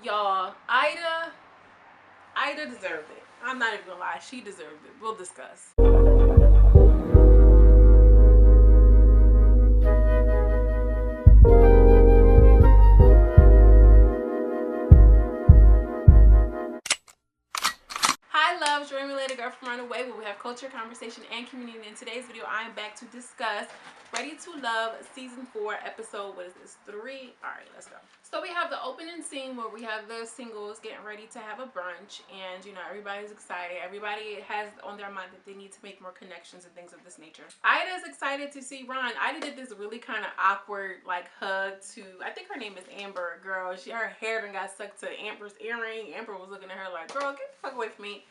Y'all, Ida deserved it. I'm not even gonna lie, she deserved it. We'll discuss. Hi loves, dream related girl from Runaway, where we have culture, conversation, and community. In today's video, I am back to discuss Ready to Love season 4 episode, what is this, 3? Alright, let's go. So we have the opening scene where we have the singles getting ready to have a brunch, and you know, everybody's excited. Everybody has on their mind that they need to make more connections and things of this nature. Ida's excited to see Ron. Ida did this really kind of awkward like hug to, I think her name is Amber, girl. Her hair done got stuck to Amber's earring. Amber was looking at her like, girl, get the fuck away from me.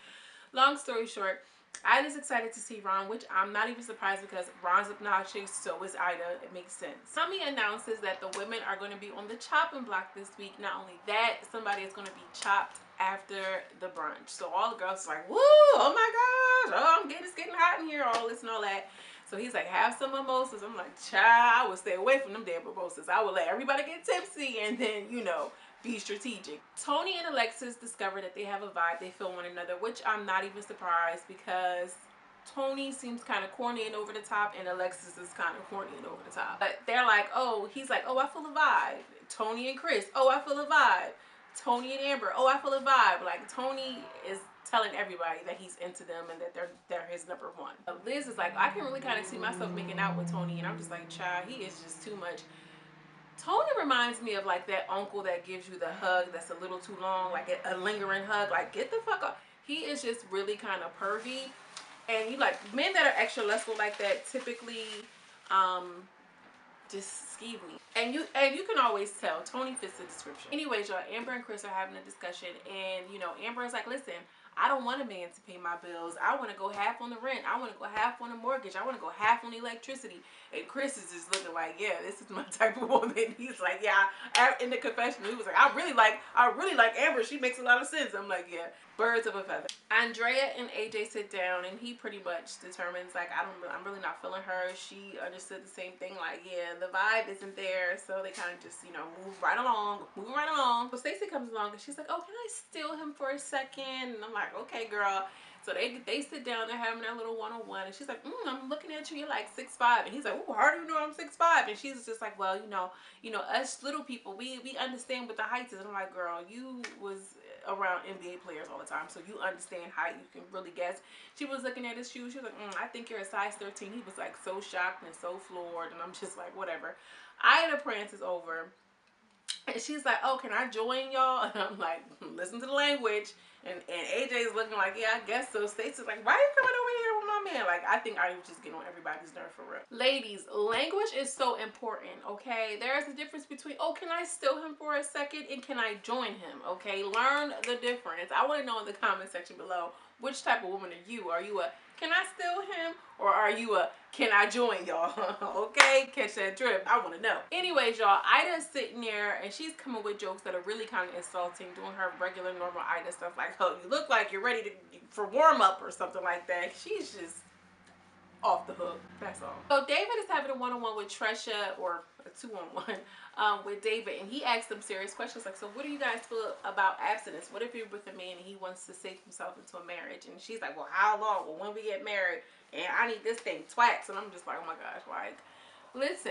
Long story short, Ida's excited to see Ron, which I'm not even surprised because Ron's obnoxious, so is Ida. It makes sense. Tommy announces that the women are going to be on the chopping block this week. Not only that, somebody is going to be chopped after the brunch. So all the girls are like, woo, oh my gosh, oh, it's getting hot in here, all this and all that. So he's like, have some mimosas. I'm like, child, I would stay away from them damn mimosas. I would let everybody get tipsy and then, you know, be strategic. Tony and Alexis discover that they have a vibe. They feel one another, which I'm not even surprised because Tony seems kind of corny and over the top, and Alexis is kind of corny and over the top. But they're like, oh, he's like, oh, I feel a vibe. Tony and Chris, oh, I feel a vibe. Tony and Amber, oh, I feel a vibe. Like, Tony is telling everybody that he's into them and that they're his number one. Liz is like, I can really kind of see myself making out with Tony, and I'm just like, child, he is just too much. Tony reminds me of like that uncle that gives you the hug that's a little too long, like a lingering hug. Like, get the fuck up. He is just really kind of pervy, and you like men that are extra lustful like that typically just skeeve me. And you can always tell Tony fits the description. Anyways, y'all, Amber and Chris are having a discussion, and you know, Amber is like, listen, I don't want a man to pay my bills. I want to go half on the rent. I want to go half on the mortgage. I want to go half on the electricity. And Chris is just looking like, yeah, this is my type of woman. He's like, yeah. In the confessional, he was like, I really like Amber. She makes a lot of sense. I'm like, yeah, birds of a feather. Andrea and AJ sit down, and he pretty much determines like, I'm really not feeling her. She understood the same thing. Like, yeah, the vibe isn't there. So they kind of just, you know, moving right along. So Stacey comes along, and she's like, oh, can I steal him for a second? And I'm like, okay, girl. So they sit down, they're having their little one-on-one, and she's like, I'm looking at you, you're like 6'5", and he's like, oh, how do you know I'm 6'5"? And she's just like, well, you know, us little people, we understand what the height is. And I'm like, girl, you was around NBA players all the time, so you understand how you can really guess. She was looking at his shoes, she was like, I think you're a size 13. He was like so shocked and so floored, and I'm just like, whatever. Ida prances over, and she's like, oh, can I join y'all? And I'm like, listen to the language. And AJ's looking like, yeah, I guess so. Stacey's like, why are you coming over here with my man? Like, I think I was just getting on everybody's nerve for real. Ladies, language is so important, okay? There's a difference between, oh, can I steal him for a second? And can I join him, okay? Learn the difference. I want to know in the comment section below, which type of woman are you? Are you a, can I steal him? Or are you a, can I join y'all? Okay, catch that drip. I want to know. Anyways, y'all, Ida's sitting there and she's coming with jokes that are really kind of insulting, doing her regular, normal Ida stuff like, oh, you look like you're ready for warm up or something like that. She's just off the hook. That's all. So David is having a one-on-one with Tressa, or a two-on-one with David, and he asked them serious questions like, so what do you guys feel about abstinence? What if you're with a man and he wants to save himself into a marriage? And she's like, well, how long? Well, when we get married, and I need this thing twats. And I'm just like, oh my gosh, like, listen.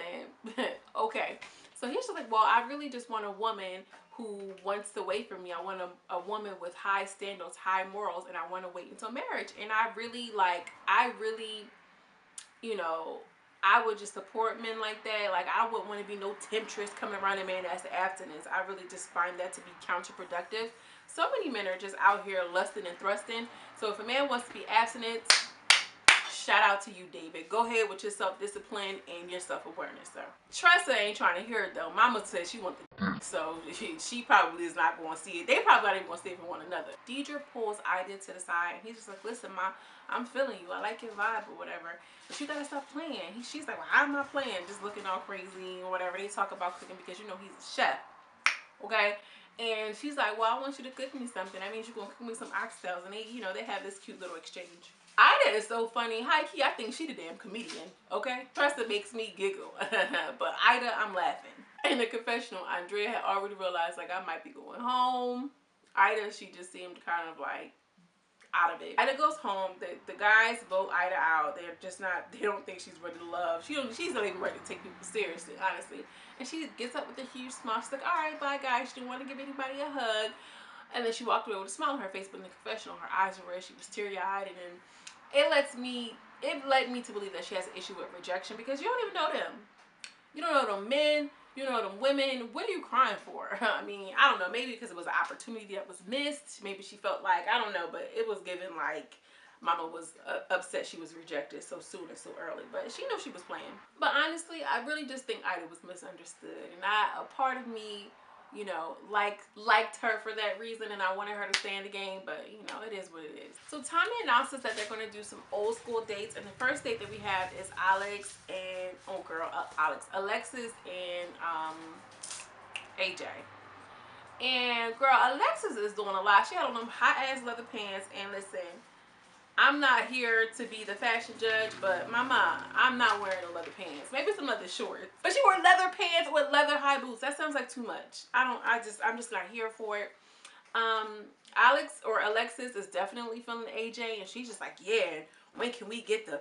Okay, so he's just like, well, I really just want a woman who wants to wait for me. I want a woman with high standards, high morals, and I want to wait until marriage. And I really, you know, I would just support men like that. Like, I wouldn't want to be no temptress coming around a man that's abstinence. I really just find that to be counterproductive. So many men are just out here lusting and thrusting. So if a man wants to be abstinent, shout out to you, David. Go ahead with your self-discipline and your self-awareness, sir. Tressa ain't trying to hear it, though. Mama said she wants the so she probably is not going to see it. They probably not even going to see it from one another. Deidre pulls Ida to the side, and he's just like, listen, Ma, I'm feeling you. I like your vibe or whatever. But you got to stop playing. She's like, well, I'm not playing. Just looking all crazy or whatever. They talk about cooking because, you know, he's a chef. Okay? And she's like, well, I want you to cook me something. That means you're going to cook me some oxtails. And they, you know, they have this cute little exchange. Ida is so funny. High key, I think she the damn comedian. Okay? Tressa makes me giggle. But Ida, I'm laughing. In the confessional, Andrea had already realized, like, I might be going home. Ida, she just seemed kind of like out of it. Ida goes home. The guys vote Ida out. They're just not, they don't think she's ready to love. She's not even ready to take people seriously, honestly. And she gets up with a huge smile. She's like, all right, bye guys. She didn't want to give anybody a hug. And then she walked away with a smile on her face, but in the confessional, her eyes were red. She was teary-eyed, and then it led me to believe that she has an issue with rejection, because you don't even know them. You don't know them men. You don't know them women. What are you crying for? I mean, I don't know. Maybe because it was an opportunity that was missed. Maybe she felt like, I don't know, but it was given like Mama was upset she was rejected so soon and so early. But she knew she was playing. But honestly, I really just think Ida was misunderstood. And a part of me, you know, liked her for that reason, and I wanted her to stay in the game, but you know, it is what it is. So Tommy announces that they're going to do some old school dates, and the first date that we have is Alexis and AJ. And girl, Alexis is doing a lot. She had on them hot ass leather pants, and listen, I'm not here to be the fashion judge, but mama, I'm not wearing no leather pants. Maybe some leather shorts. But she wore leather pants with leather high boots. That sounds like too much. I'm just not here for it. Alexis is definitely feeling AJ, and she's just like, yeah, when can we get the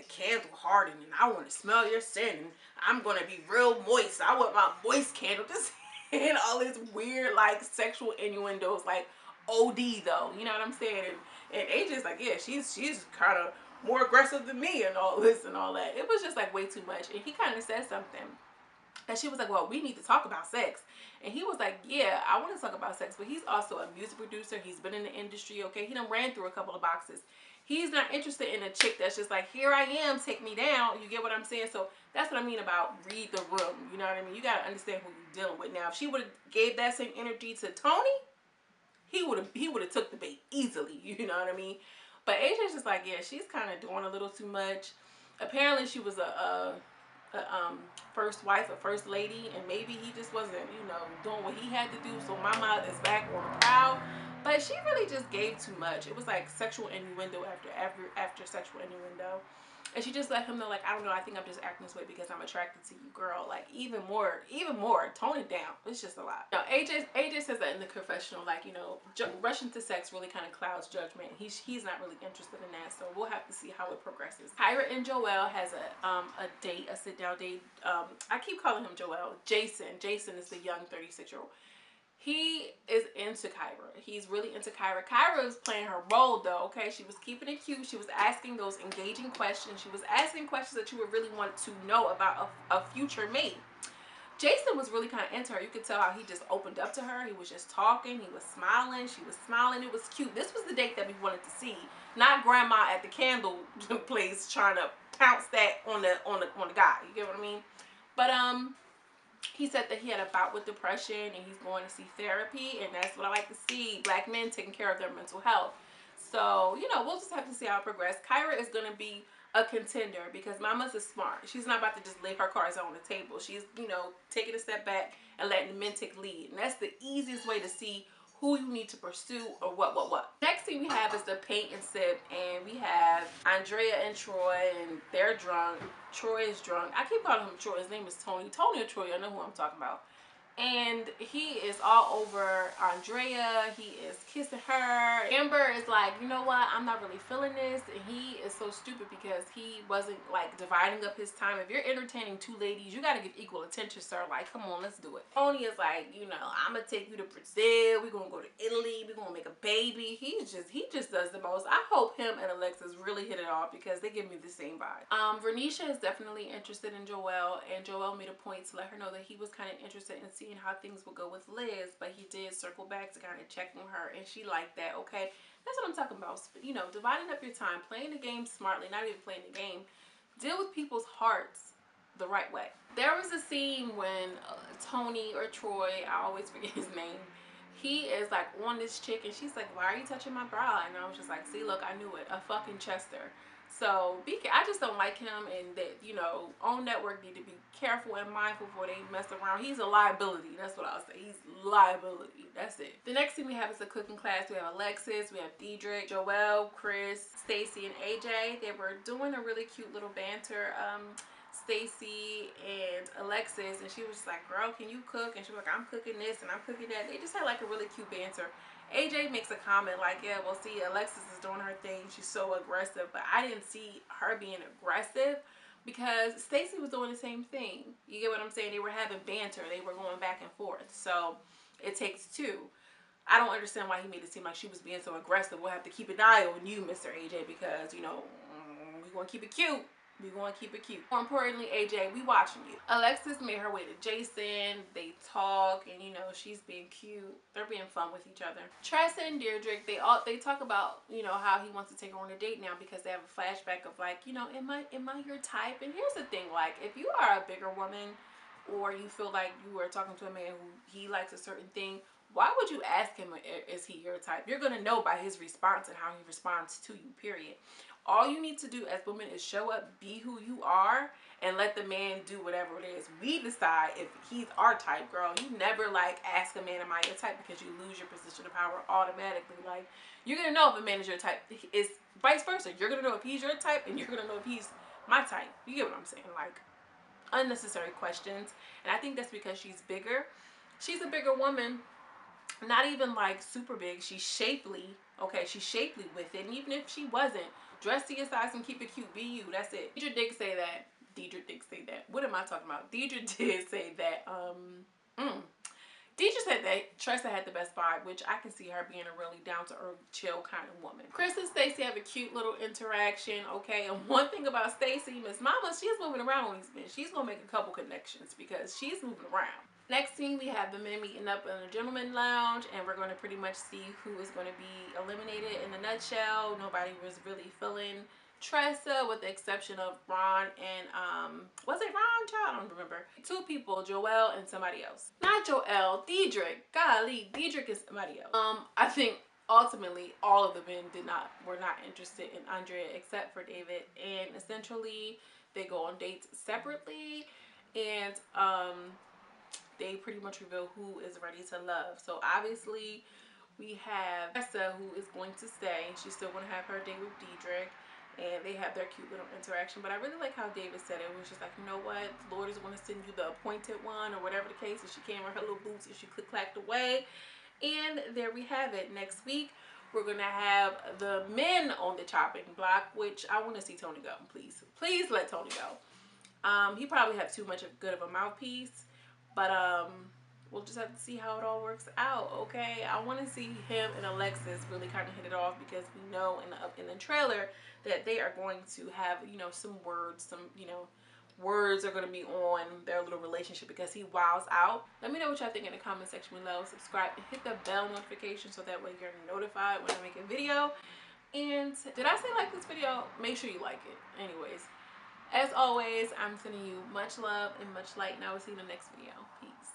candle hardened, and I want to smell your scent, and I'm gonna be real moist. I want my moist candle. Just saying all this weird like sexual innuendos, like OD though. You know what I'm saying? And AJ's like, yeah, she's kind of more aggressive than me and all this and all that. It was just like way too much. And he kind of said something. And she was like, well, we need to talk about sex. And he was like, yeah, I want to talk about sex. But he's also a music producer. He's been in the industry, okay? He done ran through a couple of boxes. He's not interested in a chick that's just like, here I am, take me down. You get what I'm saying? So that's what I mean about read the room. You know what I mean? You got to understand who you're dealing with. Now, if she would have gave that same energy to Tony, he would have took the bait easily. You know what I mean? But AJ's just like, yeah, she's kind of doing a little too much. Apparently, she was a first wife, a first lady, and maybe he just wasn't, you know, doing what he had to do. So Mama is back on the prowl. But she really just gave too much. It was like sexual innuendo after sexual innuendo. And she just let him know, like, I don't know, I think I'm just acting this way because I'm attracted to you, girl. Like, even more, tone it down. It's just a lot. Now, AJ says that in the confessional, like, you know, rushing to sex really kind of clouds judgment. He's not really interested in that, so we'll have to see how it progresses. Kyra and Joel has a date, a sit-down date. I keep calling him Joel. Jason is the young 36-year-old. He is into Kyra. He's really into Kyra. Kyra is playing her role though, okay? She was keeping it cute. She was asking those engaging questions. She was asking questions that you would really want to know about a future mate. Jason was really kind of into her. You could tell how he just opened up to her. He was just talking. He was smiling. She was smiling. It was cute. This was the date that we wanted to see. Not grandma at the candle place trying to pounce that on the guy. You get what I mean? But he said that he had a bout with depression and he's going to see therapy, and that's what I like to see, black men taking care of their mental health. So, you know, we'll just have to see how it progresses. Kyra is going to be a contender because Mama's is smart. She's not about to just lay her cards on the table. She's, you know, taking a step back and letting the men take lead. And that's the easiest way to see who you need to pursue or what. Next thing we have is the paint and sip, and we have Andrea and Troy, and they're drunk. Troy is drunk. I keep calling him Troy. His name is Tony. Tony or Troy, I know who I'm talking about. And he is all over Andrea. He is kissing her. Amber is like, you know what? I'm not really feeling this. And he is so stupid because he wasn't like dividing up his time. If you're entertaining two ladies, you got to give equal attention, sir. Like, come on, let's do it. Tony is like, you know, I'm going to take you to Brazil. We're going to go to Italy. We're going to make a baby. He just does the most. I hope him and Alexis really hit it off because they give me the same vibe. Vernisha is definitely interested in Joel. And Joel made a point to let her know that he was kind of interested in seeing how things would go with Liz, but he did circle back to kind of check on her, and she liked that. Okay, that's what I'm talking about. You know, dividing up your time, playing the game smartly, not even playing the game. Deal with people's hearts the right way. There was a scene when Tony or Troy, I always forget his name, he is like on this chick, and she's like, why are you touching my bra? And I was just like, see, look, I knew it. A fucking Chester. So I just don't like him, and that, you know, on network need to be careful and mindful before they mess around. He's a liability. That's what I'll say. He's liability. That's it. The next thing we have is a cooking class. We have Alexis, we have Diedrich, Joel, Chris, Stacy, and AJ. They were doing a really cute little banter. Stacy and Alexis, and she was just like, girl, can you cook? And she was like, I'm cooking this and I'm cooking that. They just had like a really cute banter. AJ makes a comment like, yeah, well, see, Alexis is doing her thing. She's so aggressive, but I didn't see her being aggressive because Stacy was doing the same thing. You get what I'm saying? They were having banter. They were going back and forth. So it takes two. I don't understand why he made it seem like she was being so aggressive. We'll have to keep an eye on you, Mr. AJ, because, you know, we want to keep it cute. We want to keep it cute. More importantly, AJ, we watching you. Alexis made her way to Jason. They talk, and you know she's being cute. They're being fun with each other. Tressa and Deirdre, they talk about, you know, how he wants to take her on a date now because they have a flashback of like, you know, am I your type? And here's the thing, like if you are a bigger woman, or you feel like you are talking to a man who he likes a certain thing, why would you ask him, is he your type? You're gonna know by his response and how he responds to you, period. All you need to do as women is show up, be who you are, and let the man do whatever it is. We decide if he's our type, girl. You never like ask a man, am I your type? Because you lose your position of power automatically. Like, you're gonna know if a man is your type. It's vice versa. You're gonna know if he's your type, and you're gonna know if he's my type. You get what I'm saying? Like, unnecessary questions. And I think that's because she's bigger. She's a bigger woman. Not even like super big. She's shapely. Okay, she's shapely with it. And even if she wasn't, dress to your size and keep it cute. Be you. That's it. Deidre did say that. Deidre did say that. What am I talking about? Deidre did say that. Deidre said that Tressa had the best vibe, which I can see her being a really down-to-earth, chill kind of woman. Chris and Stacy have a cute little interaction, okay? And one thing about Stacy, Miss Mama, she's moving around with these men. She's going to make a couple connections because she's moving around. Next scene, we have the men meeting up in the gentleman lounge, and we're going to pretty much see who is going to be eliminated. In a nutshell, nobody was really feeling Tressa, with the exception of Ron and was it Ron? Child, I don't remember. Two people, Joel and somebody else. Not Joel, Diedrich. Golly, Diedrich is somebody else. I think ultimately all of the men were not interested in Andrea except for David, and essentially they go on dates separately, and they pretty much reveal who is ready to love. So obviously we have Tressa, who is going to stay. She's still going to have her date with Diedrich, and they have their cute little interaction. But I really like how David said it. It was just like, you know what, the Lord is going to send you the appointed one, or whatever the case. And she came with her little boots and she click-clacked away. And there we have it. Next week we're going to have the men on the chopping block, which I want to see Tony go. Please let Tony go. He probably had too much of good of a mouthpiece, but we'll just have to see how it all works out. Okay, I want to see him and Alexis really kind of hit it off, because we know in the trailer that they are going to have, you know, some words, words are going to be on their little relationship, because he wows out. Let me know what y'all think in the comment section below. Subscribe and hit the bell notification so that way you're notified when I make a video. And did I say like this video? Make sure you like it. Anyways, as always, I'm sending you much love and much light, and I will see you in the next video. Peace.